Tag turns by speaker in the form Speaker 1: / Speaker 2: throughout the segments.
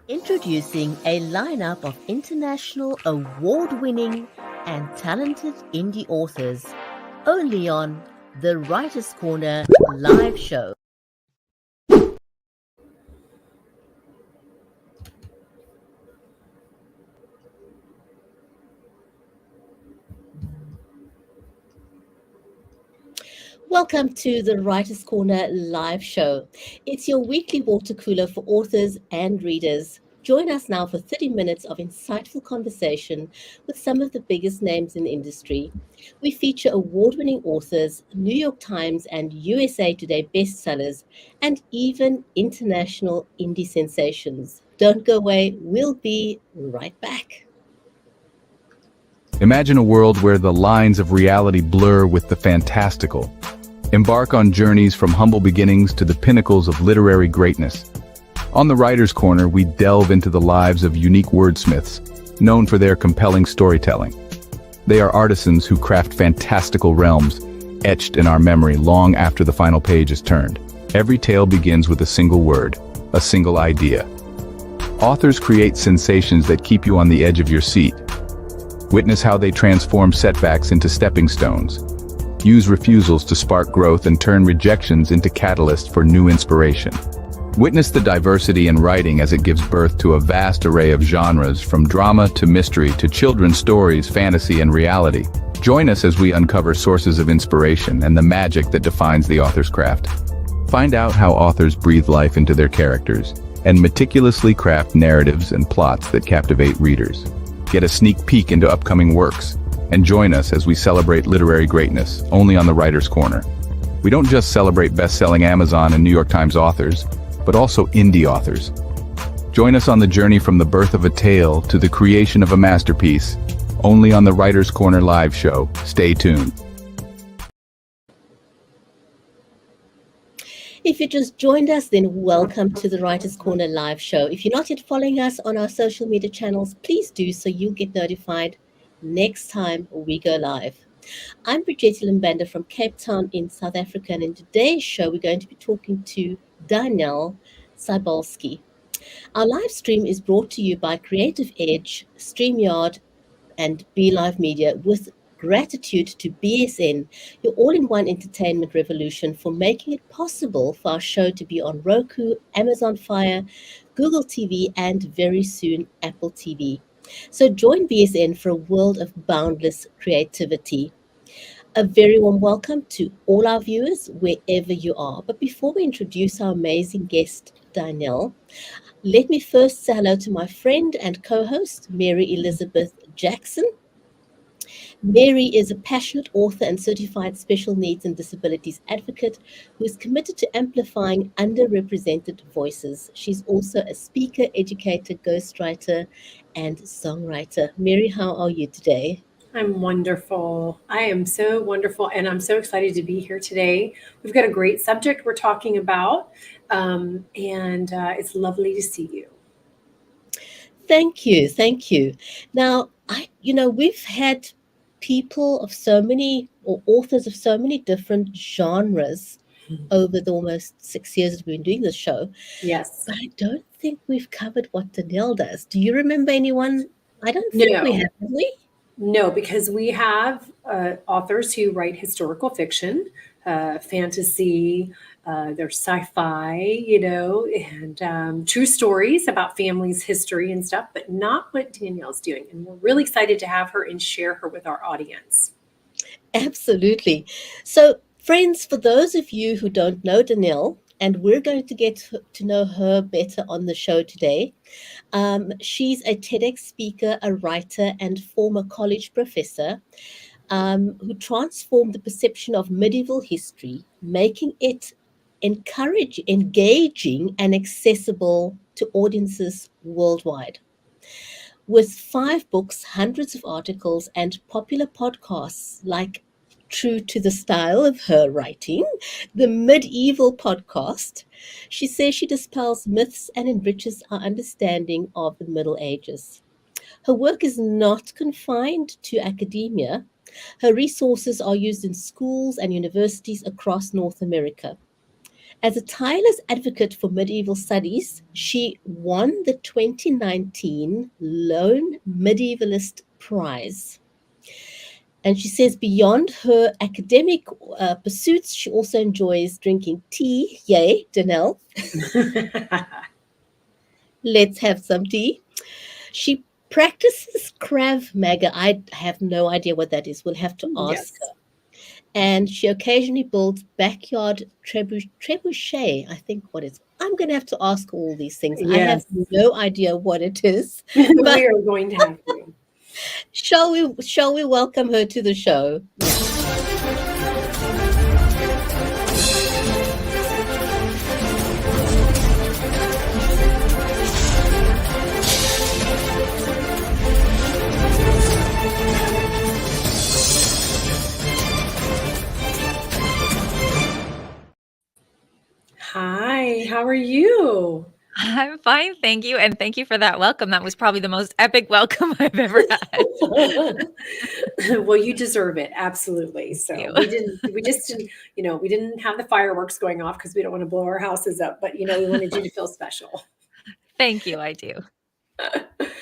Speaker 1: Introducing a lineup of international award-winning and talented indie authors, only on the Writers' Corner live show. Welcome to the Writers' Corner live show. It's your weekly water cooler for authors and readers. Join us now for 30 minutes of insightful conversation with some of the biggest names in the industry. We feature award-winning authors, New York Times and USA Today bestsellers, and even international indie sensations. Don't go away, we'll be right back.
Speaker 2: Imagine a world where the lines of reality blur with the fantastical. Embark on journeys from humble beginnings to the pinnacles of literary greatness. On the Writer's Corner, we delve into the lives of unique wordsmiths, known for their compelling storytelling. They are artisans who craft fantastical realms, etched in our memory long after the final page is turned. Every tale begins with a single word, a single idea. Authors create sensations that keep you on the edge of your seat. Witness how they transform setbacks into stepping stones. Use refusals to spark growth and turn rejections into catalysts for new inspiration. Witness the diversity in writing as it gives birth to a vast array of genres, from drama to mystery to children's stories, fantasy, and reality. Join us as we uncover sources of inspiration and the magic that defines the author's craft. Find out how authors breathe life into their characters and meticulously craft narratives and plots that captivate readers. Get a sneak peek into upcoming works, and join us as we celebrate literary greatness, only on the Writer's Corner. We don't just celebrate best-selling Amazon and New York Times authors, but also indie authors. Join us on the journey from the birth of a tale to the creation of a masterpiece, only on the Writer's Corner live show. Stay tuned.
Speaker 1: If you just joined us, then welcome to the Writers' Corner live show. If you're not yet following us on our social media channels, please do so you'll get notified next time we go live. I'm Bridgetti Lim Banda from Cape Town in South Africa, and in today's show, we're going to be talking to Daniele Cybulskie. Our live stream is brought to you by Creative Edge, StreamYard, and BeLive Media, with gratitude to BSN, your all-in-one entertainment revolution, for making it possible for our show to be on Roku, Amazon Fire, Google TV, and very soon Apple TV. So join BSN for a world of boundless creativity. A very warm welcome to all our viewers, wherever you are. But before we introduce our amazing guest, Daniele, let me first say hello to my friend and co-host, Mary Elizabeth Jackson. Mary is a passionate author and certified special needs and disabilities advocate who is committed to amplifying underrepresented voices. She's also a speaker, educator, ghostwriter, and songwriter. Mary, how are you today?
Speaker 3: I'm wonderful. I am so wonderful, and I'm so excited to be here today. We've got a great subject we're talking about, and it's lovely to see you.
Speaker 1: Thank you. Thank you. Now, we've had people of so many, or authors of so many different genres over the almost 6 years that we've been doing this show.
Speaker 3: Yes.
Speaker 1: But I don't think we've covered what Daniele does. Do you remember anyone? I don't think we have we?
Speaker 3: No, because we have authors who write historical fiction, fantasy, there's sci-fi, and true stories about families' history and stuff, but not what Danielle's doing. And we're really excited to have her and share her with our audience.
Speaker 1: Absolutely. So, friends, for those of you who don't know Daniele, and we're going to get to know her better on the show today. She's a TEDx speaker, a writer, and former college professor who transformed the perception of medieval history, making it engaging, and accessible to audiences worldwide. With 5 books, hundreds of articles, and popular podcasts like, true to the style of her writing, the Medieval Podcast, she says she dispels myths and enriches our understanding of the Middle Ages. Her work is not confined to academia. Her resources are used in schools and universities across North America. As a tireless advocate for medieval studies, she won the 2019 Lone Medievalist Prize. And she says beyond her academic pursuits, she also enjoys drinking tea. Yay, Danielle. Let's have some tea. She practices Krav Maga. I have no idea what that is. We'll have to ask
Speaker 3: Yes.
Speaker 1: her. And she occasionally builds backyard trebuchet. I think what it's. I'm going to have to ask all these things. I have
Speaker 3: Yes.
Speaker 1: no idea what it is. But
Speaker 3: We are going to have to.
Speaker 1: shall we welcome her to the show?
Speaker 3: Hi, how are you?
Speaker 4: I'm fine, thank you, and thank you for that welcome. That was probably the most epic welcome I've ever had.
Speaker 3: Well, you deserve it, absolutely. So
Speaker 4: you.
Speaker 3: we just didn't, we didn't have the fireworks going off because we don't want to blow our houses up, but we wanted you to feel special.
Speaker 4: Thank you, I do.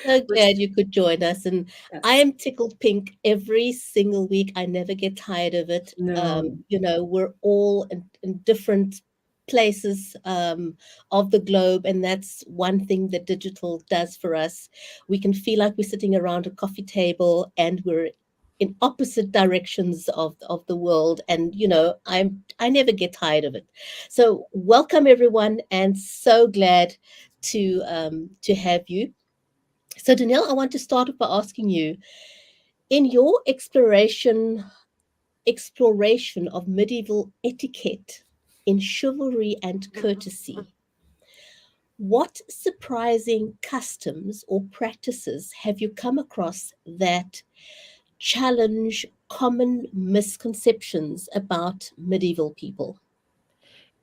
Speaker 1: So glad you could join us, and
Speaker 3: Yes.
Speaker 1: I am tickled pink every single week. I never get tired of it.
Speaker 3: No.
Speaker 1: We're all in different places of the globe, and that's one thing that digital does for us. We can feel like we're sitting around a coffee table and we're in opposite directions of the world, and I never get tired of it. So welcome everyone, and so glad to have you. So Danielle, I want to start off by asking you, in your exploration of medieval etiquette in chivalry and courtesy, what surprising customs or practices have you come across that challenge common misconceptions about medieval people?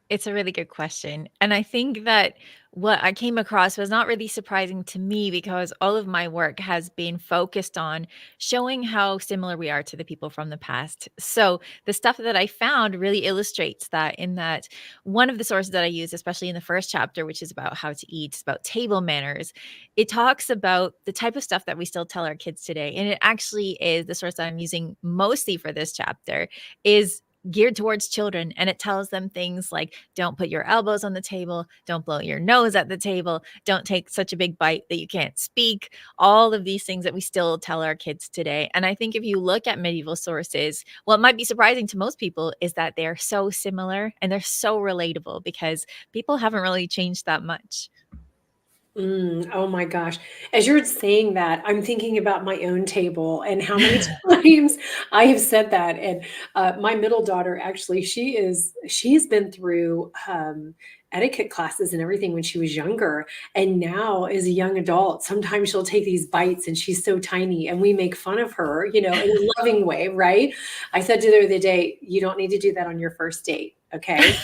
Speaker 4: It's a really good question. And I think that what I came across was not really surprising to me because all of my work has been focused on showing how similar we are to the people from the past. So the stuff that I found really illustrates that, in that one of the sources that I use, especially in the first chapter, which is about how to eat, it's about table manners. It talks about the type of stuff that we still tell our kids today. And it actually is the source that I'm using mostly for this chapter is geared towards children, and it tells them things like don't put your elbows on the table, don't blow your nose at the table, don't take such a big bite that you can't speak, all of these things that we still tell our kids today. And I think if you look at medieval sources, what might be surprising to most people is that they're so similar and they're so relatable because people haven't really changed that much.
Speaker 3: Oh my gosh. As you're saying that, I'm thinking about my own table and how many times I have said that. And my middle daughter, actually, she's been through etiquette classes and everything when she was younger. And now, as a young adult, sometimes she'll take these bites and she's so tiny and we make fun of her, in a loving way, right? I said to her the other day, you don't need to do that on your first date. Okay.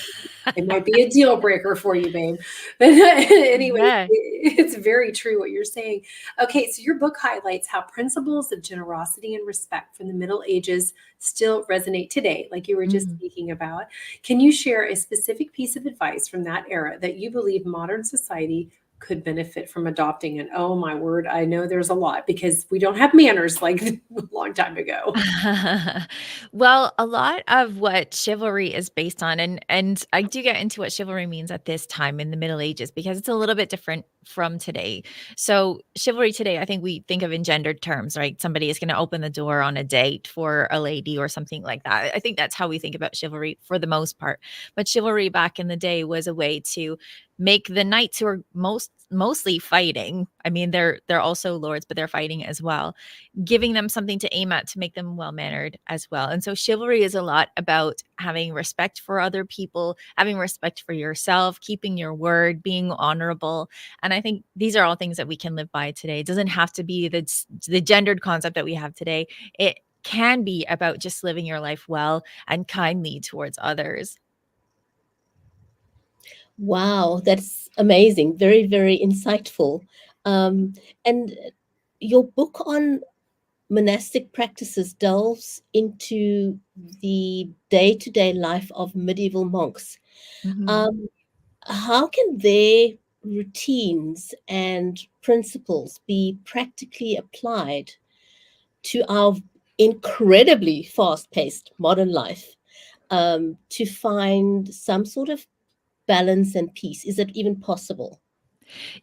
Speaker 3: It might be a deal breaker for you, babe. But anyway,
Speaker 4: Yeah.
Speaker 3: it's very true what you're saying. Okay, so your book highlights how principles of generosity and respect from the Middle Ages still resonate today, like you were just speaking about. Can you share a specific piece of advice from that era that you believe modern society could benefit from adopting? And oh my word, I know there's a lot because we don't have manners like a long time ago.
Speaker 4: Well, a lot of what chivalry is based on, and I do get into what chivalry means at this time in the Middle Ages because it's a little bit different from today. So chivalry today, I think we think of in gendered terms, right? Somebody is going to open the door on a date for a lady or something like that. I think that's how we think about chivalry for the most part. But chivalry back in the day was a way to make the knights who are mostly fighting. I mean, they're also lords, but they're fighting as well, giving them something to aim at to make them well-mannered as well. And so chivalry is a lot about having respect for other people, having respect for yourself, keeping your word, being honorable. And I think these are all things that we can live by today. It doesn't have to be the gendered concept that we have today. It can be about just living your life well and kindly towards others.
Speaker 1: Wow, that's amazing. Very, very insightful. And your book on monastic practices delves into the day-to-day life of medieval monks.
Speaker 4: Mhm.
Speaker 1: Um, how can their routines and principles be practically applied to our incredibly fast-paced modern life, to find some sort of balance and peace? Is it even possible?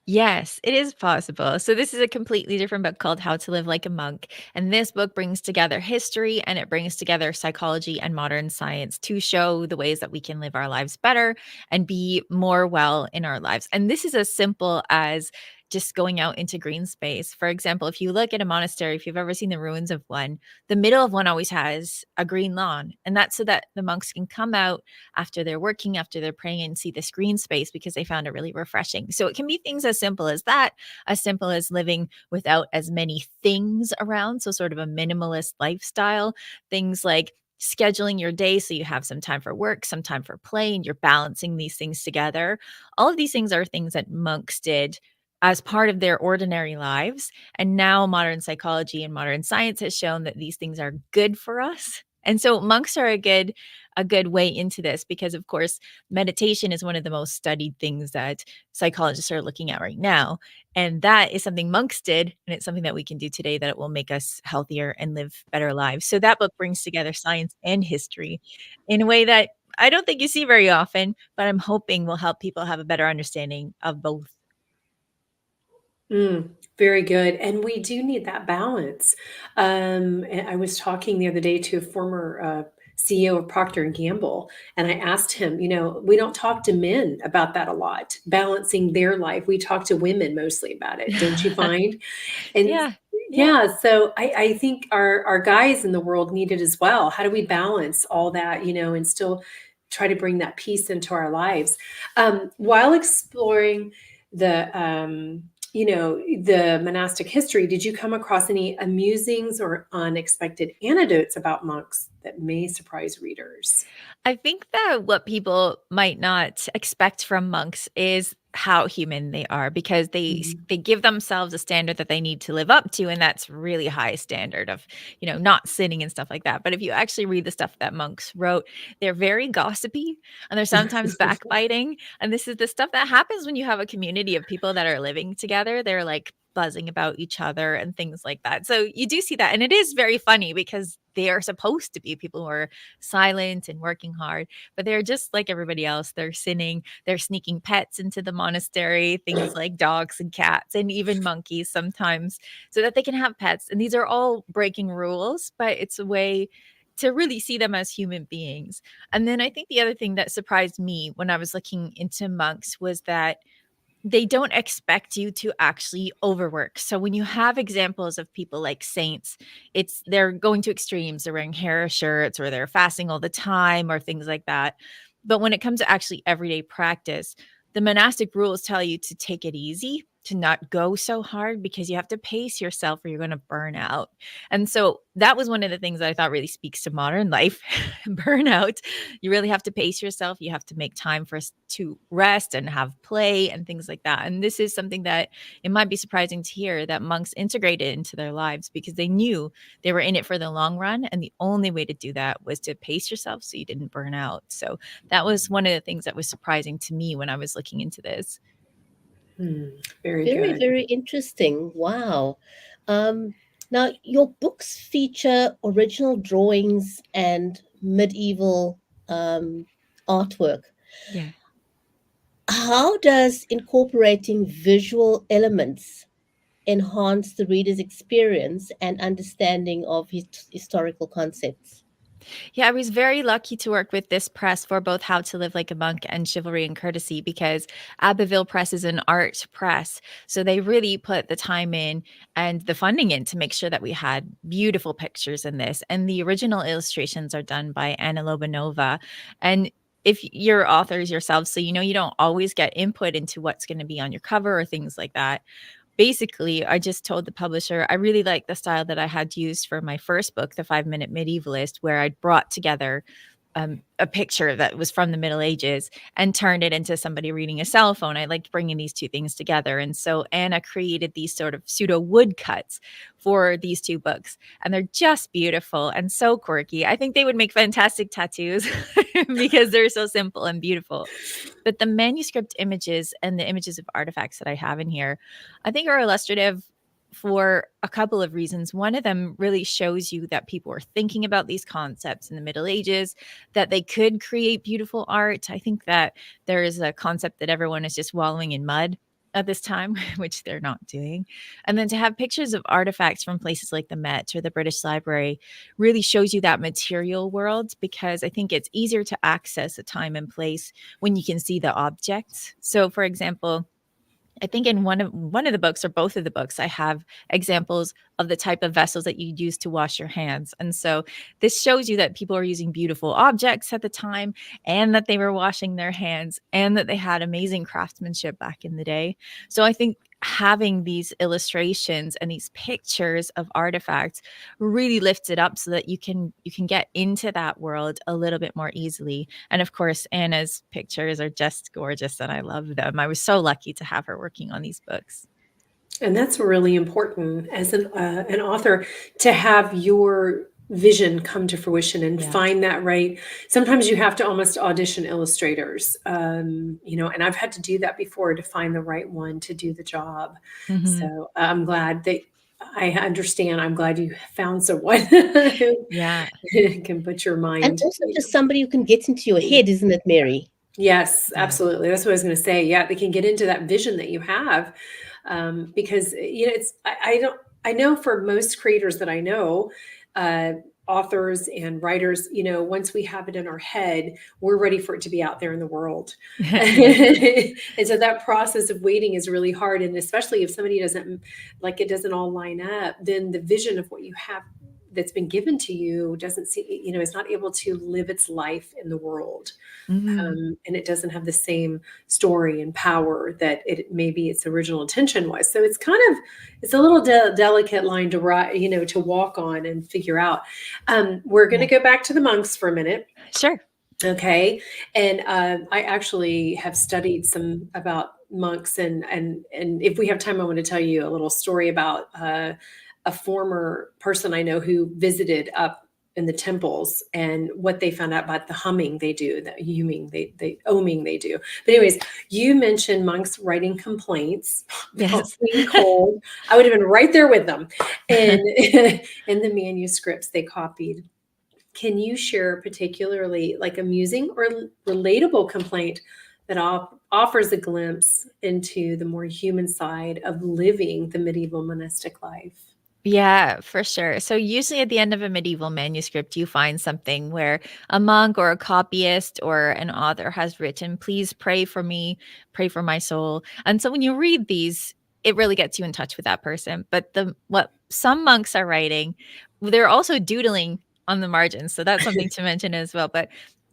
Speaker 4: Yes, it is possible. So this is a completely different book called How to Live Like a Monk. And this book brings together history and it brings together psychology and modern science to show the ways that we can live our lives better and be more well in our lives. And this is as simple as just going out into green space. For example, if you look at a monastery, if you've ever seen the ruins of one, the middle of one always has a green lawn. And that's so that the monks can come out after they're working, after they're praying, and see this green space because they found it really refreshing. So it can be things as simple as that, as simple as living without as many things around. So, sort of a minimalist lifestyle, things like scheduling your day so you have some time for work, some time for play, and you're balancing these things together. All of these things are things that monks did as part of their ordinary lives. And now modern psychology and modern science has shown that these things are good for us. And so monks are a good way into this because of course meditation is one of the most studied things that psychologists are looking at right now, and that is something monks did and it's something that we can do today that it will make us healthier and live better lives. So that book brings together science and history in a way that I don't think you see very often, but I'm hoping will help people have a better understanding of both.
Speaker 3: Very good. And we do need that balance. And I was talking the other day to a former CEO of Procter and Gamble, and I asked him, we don't talk to men about that a lot, balancing their life. We talk to women mostly about it, don't you find? And
Speaker 4: Yeah. Yeah.
Speaker 3: yeah, so I think our guys in the world need it as well. How do we balance all that, and still try to bring that peace into our lives? While exploring the monastic history, did you come across any amusings or unexpected anecdotes about monks that may surprise readers?
Speaker 4: I think that what people might not expect from monks is how human they are because they give themselves a standard that they need to live up to, and that's really high standard of not sinning and stuff like that. But if you actually read the stuff that monks wrote, they're very gossipy and they're sometimes backbiting, and this is the stuff that happens when you have a community of people that are living together. They're like buzzing about each other and things like that. So you do see that, and it is very funny because they are supposed to be people who are silent and working hard, but they're just like everybody else. They're sinning, they're sneaking pets into the monastery, things like dogs and cats and even monkeys sometimes, so that they can have pets. And these are all breaking rules, but it's a way to really see them as human beings. And then I think the other thing that surprised me when I was looking into monks was that they don't expect you to actually overwork. So when you have examples of people like saints, it's they're going to extremes. They're wearing hair shirts or they're fasting all the time or things like that. But when it comes to actually everyday practice, the monastic rules tell you to take it easy, to not go so hard because you have to pace yourself or you're going to burn out. And so that was one of the things that I thought really speaks to modern life. Burnout. You really have to pace yourself. You have to make time for us to rest and have play and things like that. And this is something that it might be surprising to hear that monks integrated into their lives because they knew they were in it for the long run. And the only way to do that was to pace yourself so you didn't burn out. So that was one of the things that was surprising to me when I was looking into this.
Speaker 3: Very
Speaker 1: Very,
Speaker 3: good.
Speaker 1: very interesting. Wow. Um, now, your books feature original drawings and medieval artwork.
Speaker 4: Yeah.
Speaker 1: How does incorporating visual elements enhance the reader's experience and understanding of historical concepts?
Speaker 4: Yeah, I was very lucky to work with this press for both How to Live Like a Monk and Chivalry and Courtesy because Abbeville Press is an art press. So they really put the time in and the funding in to make sure that we had beautiful pictures in this. And the original illustrations are done by Anna Lobanova. And if you're authors yourself, so you don't always get input into what's going to be on your cover or things like that. Basically, I just told the publisher I really like the style that I had used for my first book, The 5 Minute Medievalist, where I brought together a picture that was from the Middle Ages and turned it into somebody reading a cell phone. I liked bringing these two things together. And so Anna created these sort of pseudo woodcuts for these two books. And they're just beautiful and so quirky. I think they would make fantastic tattoos because they're so simple and beautiful. But the manuscript images and the images of artifacts that I have in here, I think are illustrative for a couple of reasons. One of them really shows you that people were thinking about these concepts in the Middle Ages, that they could create beautiful art. I think that there is a concept that everyone is just wallowing in mud at this time, which they're not doing. And then to have pictures of artifacts from places like the Met or the British Library really shows you that material world, because I think it's easier to access a time and place when you can see the objects. So, for example, I think in one of the books or both of the books, I have examples of the type of vessels that you use to wash your hands. And so this shows you that people are using beautiful objects at the time, and that they were washing their hands, and that they had amazing craftsmanship back in the day. So I think having these illustrations and these pictures of artifacts really lifts it up so that you can get into that world a little bit more easily. And of course, Anna's pictures are just gorgeous and I love them. I was so lucky to have her working on these books.
Speaker 3: And that's really important as an author, to have your vision come to fruition and find that right. Sometimes you have to almost audition illustrators, you know, and I've had to do that before to find the right one to do the job. So I'm glad that I understand. I'm glad you found someone who can put your mind.
Speaker 1: And also just somebody who can get into your head, isn't it, Mary?
Speaker 3: Yes, absolutely. That's what I was going to say. Yeah, they can get into that vision that you have. Because, you know, I know for most creators that I know, authors and writers, you know, once we have it in our head, we're ready for it to be out there in the world. And so that process of waiting is really hard. And especially if somebody doesn't, like, it doesn't all line up, then the vision of what you have that's been given to you doesn't see, you know, is not able to live its life in the world. And it doesn't have the same story and power that it maybe its original intention was. So it's kind of, it's a little delicate line to write, you know, to walk on and figure out. We're going to go back to the monks for a minute.
Speaker 4: Sure.
Speaker 3: Okay. And I actually have studied some about monks, and if we have time, I want to tell you a little story about a former person I know who visited up in the temples and what they found out about the humming they do, the humming, they oming they do. But anyways, you mentioned monks writing complaints about being cold. I would have been right there with them. And in the manuscripts they copied. Can you share particularly like amusing or relatable complaint that offers a glimpse into the more human side of living the medieval monastic life?
Speaker 4: Yeah, for sure. So usually at the end of a medieval manuscript, you find something where a monk or a copyist or an author has written, "Please pray for me, pray for my soul." And so when you read these, it really gets you in touch with that person. But what some monks are writing, they're also doodling on the margins. So that's something to mention as well. But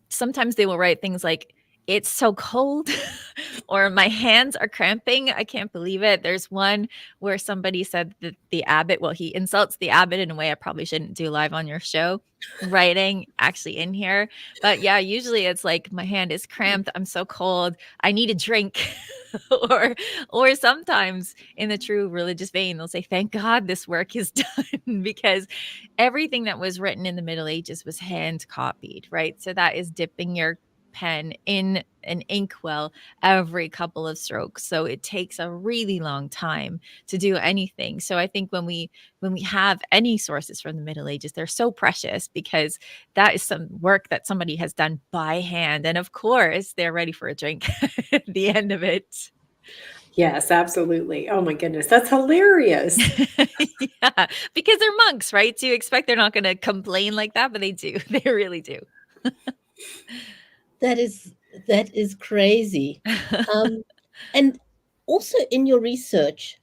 Speaker 4: sometimes they will write things like, "It's so cold," or "My hands are cramping. I can't believe it." There's one where somebody said that the abbot, well, he insults the abbot in a way I probably shouldn't do live on your show, writing actually in here. But yeah, usually it's like, "My hand is cramped. I'm so cold. I need a drink." or sometimes in the true religious vein, they'll say, "Thank God this work is done," because everything that was written in the Middle Ages was hand copied, right? So that is dipping your pen in an inkwell every couple of strokes. So it takes a really long time to do anything. So I think when we have any sources from the Middle Ages, they're so precious because that is some work that somebody has done by hand. And of course, they're ready for a drink at the end of it.
Speaker 3: Yes, absolutely. Oh my goodness, that's hilarious.
Speaker 4: Yeah, because they're monks, right? So you expect they're not going to complain like that, but they do. They really do.
Speaker 1: That is crazy. And also in your research,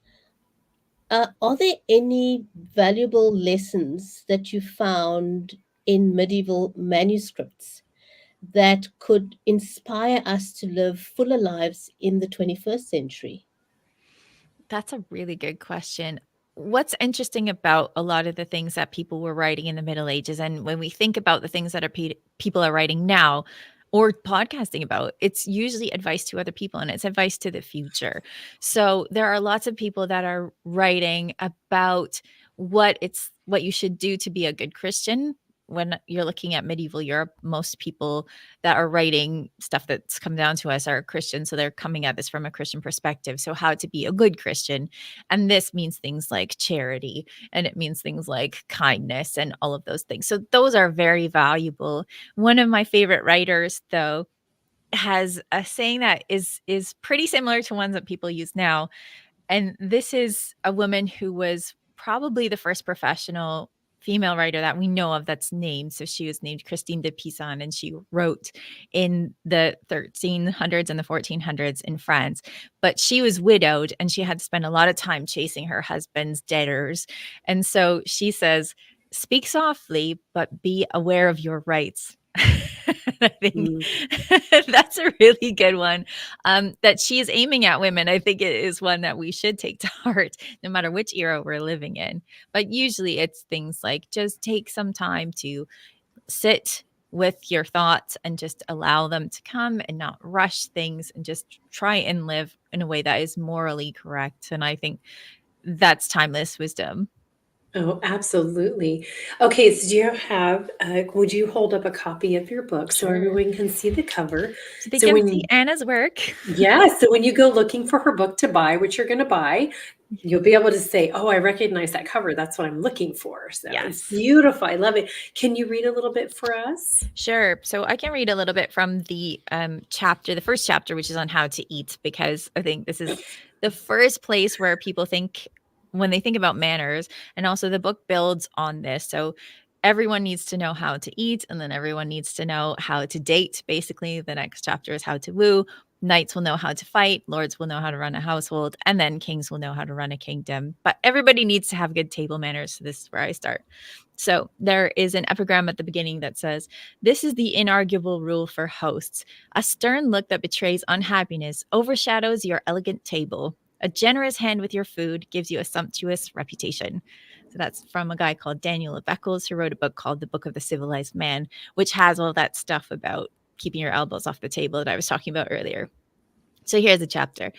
Speaker 1: are there any valuable lessons that you found in medieval manuscripts that could inspire us to live fuller lives in the 21st century?
Speaker 4: That's a really good question. what's interesting about a lot of the things that people were writing in the Middle Ages, and when we think about the things that people are writing now or podcasting about, it's usually advice to other people and it's advice to the future. So there are lots of people that are writing about what you should do to be a good Christian. When you're looking at medieval Europe, most people that are writing stuff that's come down to us are Christians. So they're coming at this from a Christian perspective. So how to be a good Christian. And this means things like charity, and it means things like kindness and all of those things. So those are very valuable. One of my favorite writers, though, has a saying that is pretty similar to ones that people use now. And this is a woman who was probably the first professional female writer that we know of that's named. So she was named Christine de Pizan, and she wrote in the 1300s and the 1400s in France. But she was widowed and she had to spend a lot of time chasing her husband's debtors. And so she says, speak softly, but be aware of your rights. I think that's a really good one that she is aiming at women. I think it is one that we should take to heart, no matter which era we're living in. But usually it's things like just take some time to sit with your thoughts and just allow them to come and not rush things and just try and live in a way that is morally correct. And I think that's timeless wisdom.
Speaker 3: Oh, absolutely. Okay, so do you have, would you hold up a copy of your book so
Speaker 4: Sure.
Speaker 3: everyone can see the cover?
Speaker 4: So they
Speaker 3: So
Speaker 4: can
Speaker 3: when
Speaker 4: see Anna's work.
Speaker 3: Yeah, so when you go looking for her book to buy, which you're going to buy, you'll be able to say, oh, I recognize that cover. That's what I'm looking for. So
Speaker 4: Yes.
Speaker 3: It's beautiful. I love it. Can you read a little bit for us?
Speaker 4: Sure. So I can read a little bit from the chapter, the first chapter, which is on how to eat, because I think this is the first place where people think when they think about manners. And also the book builds on this. So everyone needs to know how to eat, and then everyone needs to know how to date. Basically, the next chapter is how to woo. Knights will know how to fight, lords will know how to run a household, and then kings will know how to run a kingdom. But everybody needs to have good table manners. So this is where I start. So there is an epigram at the beginning that says, "This is the inarguable rule for hosts. A stern look that betrays unhappiness overshadows your elegant table. A generous hand with your food gives you a sumptuous reputation." So that's from a guy called Daniele Cybulskie, who wrote a book called The Book of the Civilized Man, which has all that stuff about keeping your elbows off the table that I was talking about earlier. So here's a chapter.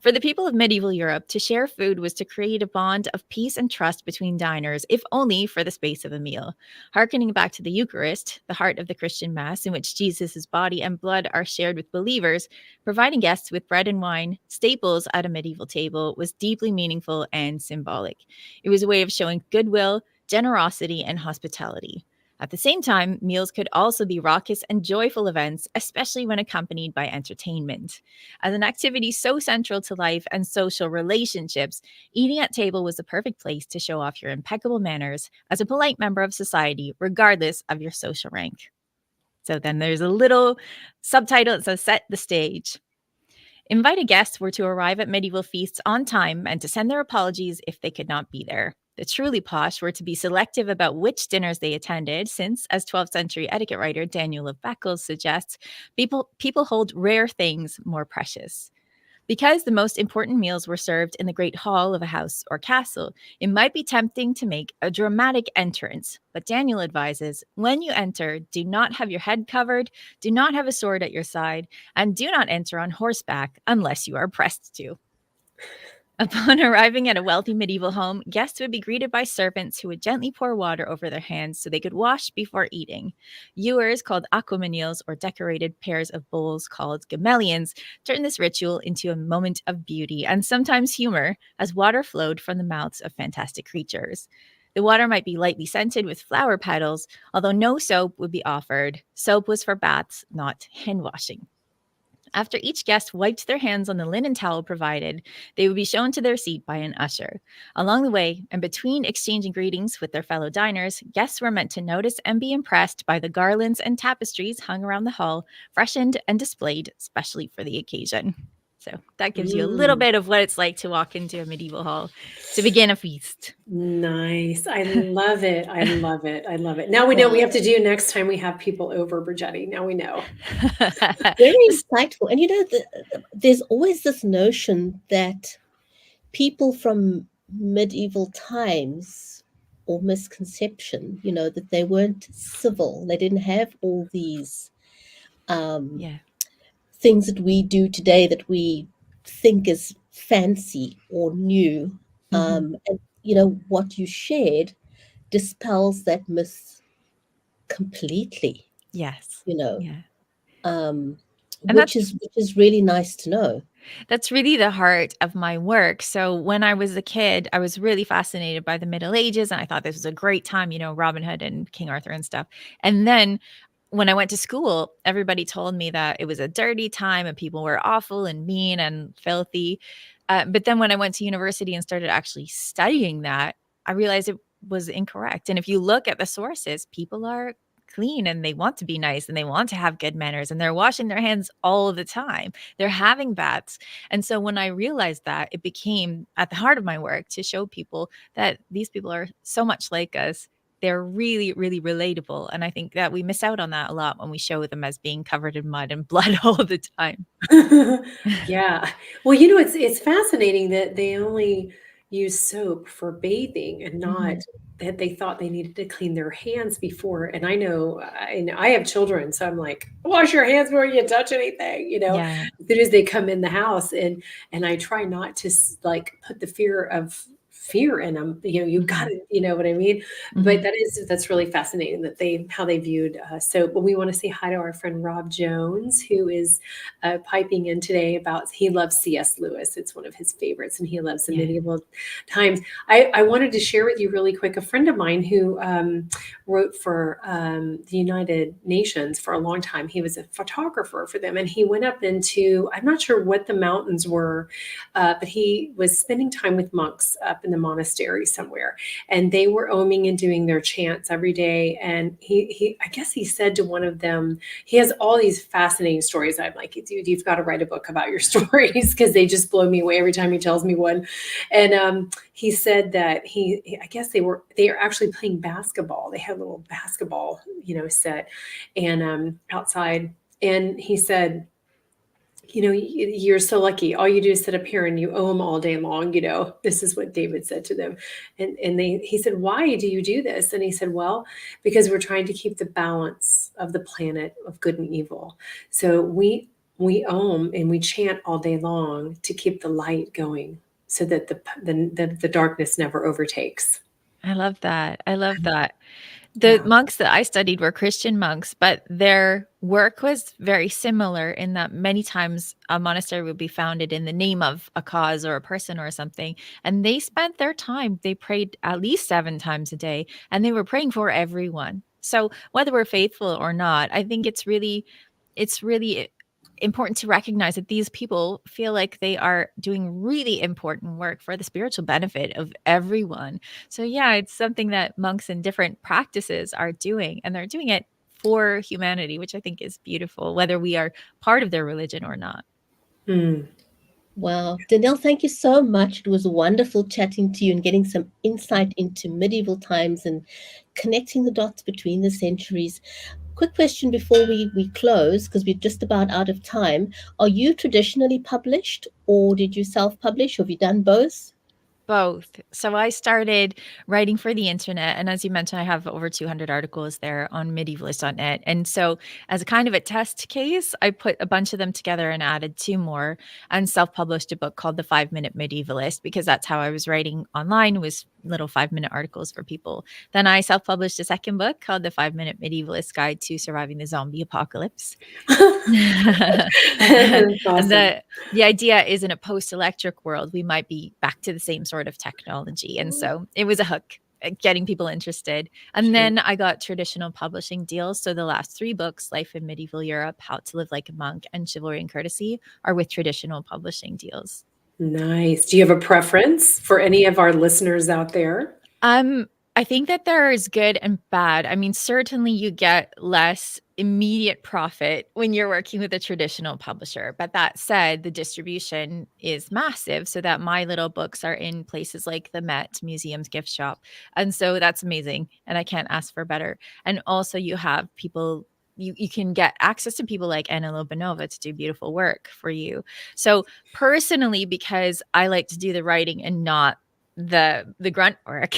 Speaker 4: For the people of medieval Europe, to share food was to create a bond of peace and trust between diners, if only for the space of a meal. Harkening back to the Eucharist, the heart of the Christian Mass, in which Jesus' body and blood are shared with believers, providing guests with bread and wine, staples at a medieval table, was deeply meaningful and symbolic. It was a way of showing goodwill, generosity, and hospitality. At the same time, meals could also be raucous and joyful events, especially when accompanied by entertainment. As an activity so central to life and social relationships, eating at table was the perfect place to show off your impeccable manners as a polite member of society, regardless of your social rank. So then there's a little subtitle that says, "Set the stage." Invited guests were to arrive at medieval feasts on time and to send their apologies if they could not be there. The truly posh were to be selective about which dinners they attended, since, as 12th century etiquette writer Daniele Cybulskie suggests, people hold rare things more precious. Because the most important meals were served in the great hall of a house or castle, it might be tempting to make a dramatic entrance. But Daniel advises, when you enter, do not have your head covered, do not have a sword at your side, and do not enter on horseback unless you are pressed to. Upon arriving at a wealthy medieval home, guests would be greeted by servants who would gently pour water over their hands so they could wash before eating. Ewers, called aquamaniles, or decorated pairs of bowls called gemelions, turned this ritual into a moment of beauty and sometimes humor as water flowed from the mouths of fantastic creatures. The water might be lightly scented with flower petals, although no soap would be offered. Soap was for baths, not hand washing. After each guest wiped their hands on the linen towel provided, they would be shown to their seat by an usher. Along the way, and between exchanging greetings with their fellow diners, guests were meant to notice and be impressed by the garlands and tapestries hung around the hall, freshened and displayed specially for the occasion. So that gives you a little bit of what it's like to walk into a medieval hall to begin a feast.
Speaker 3: Nice. I love it. I love it. I love it. Now we know what we have to do next time we have people over, Bridgetti. Now we know.
Speaker 1: Very insightful. And there's always this notion that people from medieval times or misconception, that they weren't civil. They didn't have all these
Speaker 4: Yeah.
Speaker 1: things that we do today that we think is fancy or new. And what you shared dispels that myth completely.
Speaker 4: Yes.
Speaker 1: You know,
Speaker 4: Yeah.
Speaker 1: um,
Speaker 4: And
Speaker 1: which is really nice to know.
Speaker 4: that's really the heart of my work. So when I was a kid, I was really fascinated by the Middle Ages, and I thought this was a great time, Robin Hood and King Arthur and stuff. And then when I went to school, everybody told me that it was a dirty time and people were awful and mean and filthy. But then when I went to university and started actually studying that, I realized it was incorrect. And if you look at the sources, people are clean and they want to be nice and they want to have good manners and they're washing their hands all the time. They're having baths. And so when I realized that, it became at the heart of my work to show people that these people are so much like us. They're really, really relatable. And I think that we miss out on that a lot when we show them as being covered in mud and blood all the time.
Speaker 3: Yeah. Well, it's fascinating that they only use soap for bathing and not
Speaker 4: Mhm.
Speaker 3: that they thought they needed to clean their hands before. And I have children, so I'm like, wash your hands before you touch anything,
Speaker 4: Yeah.
Speaker 3: as soon as they come in the house. And I try not to like put the fear in them. You got
Speaker 4: Mhm.
Speaker 3: to, you know what I mean? But
Speaker 4: Mhm.
Speaker 3: that's really fascinating that how they viewed soap. But we want to say hi to our friend Rob Jones, who is piping in today about he loves C.S. Lewis. It's one of his favorites, and he loves the
Speaker 4: Yeah.
Speaker 3: medieval times. I wanted to share with you really quick a friend of mine who wrote for the United Nations for a long time. He was a photographer for them, and he went up into, I'm not sure what the mountains were, but he was spending time with monks up in the monastery somewhere, and they were oming and doing their chants every day. And I guess he said to one of them, he has all these fascinating stories. I'm like, dude, you've got to write a book about your stories because they just blow me away every time he tells me one. And he said that I guess they are actually playing basketball. They had a little basketball, set, and outside. And he said, you're so lucky. All you do is sit up here and you owe them all day long. This is what David said to them. And he said, why do you do this? And he said, well, because we're trying to keep the balance of the planet of good and evil. So we ohm and we chant all day long to keep the light going so that the darkness never overtakes.
Speaker 4: I love that. I love that. The
Speaker 3: Yeah.
Speaker 4: monks that I studied were Christian monks, but their work was very similar in that many times a monastery would be founded in the name of a cause or a person or something. And they spent their time, they prayed at least 7 times a day, and they were praying for everyone. So whether we're faithful or not, I think it's really important to recognize that these people feel like they are doing really important work for the spiritual benefit of everyone. So yeah, it's something that monks in different practices are doing, and they're doing it for humanity, which I think is beautiful, whether we are part of their religion or not.
Speaker 3: Mm.
Speaker 1: Wow. Danielle, thank you so much. It was wonderful chatting to you and getting some insight into medieval times and connecting the dots between the centuries. Quick question before we close, because we're just about out of time. Are you traditionally published or did you self-publish? Or have you done both?
Speaker 4: Both. So I started writing for the internet. And as you mentioned, I have over 200 articles there on medievalist.net. And so, as a kind of a test case, I put a bunch of them together and added 2 more and self published a book called The 5 Minute Medievalist because that's how I was writing online, was little 5-minute articles for people. Then I self published a second book called The 5 Minute Medievalist Guide to Surviving the Zombie Apocalypse. And
Speaker 3: That's awesome.
Speaker 4: the idea is in a post-electric world, we might be back to the same sort of technology. And so it was a hook at getting people interested. And
Speaker 3: Sure.
Speaker 4: then I got traditional publishing deals. So the last 3 books, Life in Medieval Europe, How to Live Like a Monk, and Chivalry and Courtesy, are with traditional publishing deals.
Speaker 3: Nice. Do you have a preference for any of our listeners out there?
Speaker 4: I think that there is good and bad. I mean, certainly you get less immediate profit when you're working with a traditional publisher. But that said, the distribution is massive so that my little books are in places like the Met, museums, gift shop. And so that's amazing. And I can't ask for better. And also you have people, you can get access to people like Anna Lobanova to do beautiful work for you. So personally, because I like to do the writing and not the grunt work.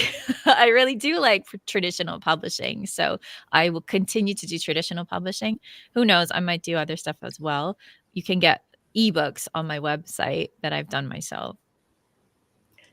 Speaker 4: I really do like traditional publishing. So I will continue to do traditional publishing. Who knows? I might do other stuff as well. You can get ebooks on my website that I've done myself.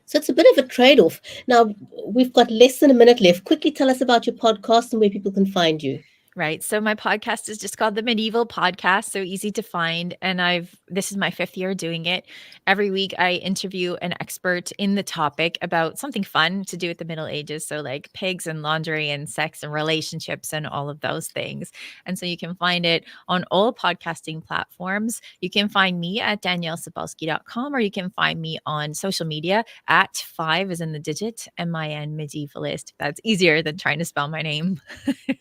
Speaker 1: So it's a bit of a trade-off. Now, we've got less than a minute left. Quickly tell us about your podcast and where people can find you.
Speaker 4: Right. So my podcast is just called the Medieval Podcast. So easy to find. And this is my 5th year doing it. Every week I interview an expert in the topic about something fun to do with the Middle Ages. So like pigs and laundry and sex and relationships and all of those things. And so you can find it on all podcasting platforms. You can find me at daniellecybulskie.com, or you can find me on social media at 5 as in the digit, MIN medievalist. That's easier than trying to spell my name,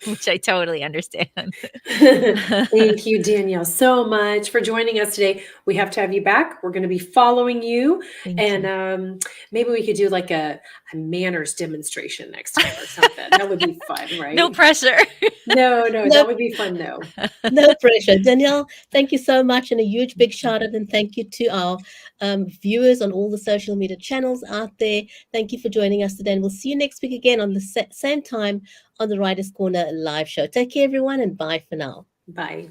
Speaker 4: which I totally understand.
Speaker 3: Thank you, Danielle, so much for joining us today. We have to have you back. We're going to be following you.
Speaker 4: Thank you.
Speaker 3: And maybe we could do like a manners demonstration next time or something. That would be fun, right?
Speaker 4: No pressure.
Speaker 3: No, that would be fun though.
Speaker 1: No pressure. Danielle, thank you so much. And a huge big shout out and thank you to our viewers on all the social media channels out there. Thank you for joining us today. And we'll see you next week again on the same time on the Writers' Corner live show. Take care, everyone, and bye for now.
Speaker 3: Bye.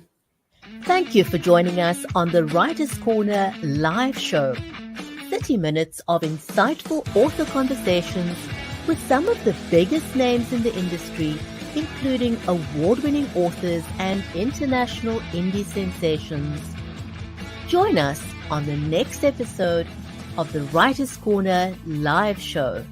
Speaker 1: Thank you for joining us on the Writers' Corner live show. 30 minutes of insightful author conversations with some of the biggest names in the industry, including award-winning authors and international indie sensations. Join us on the next episode of the Writers' Corner live show.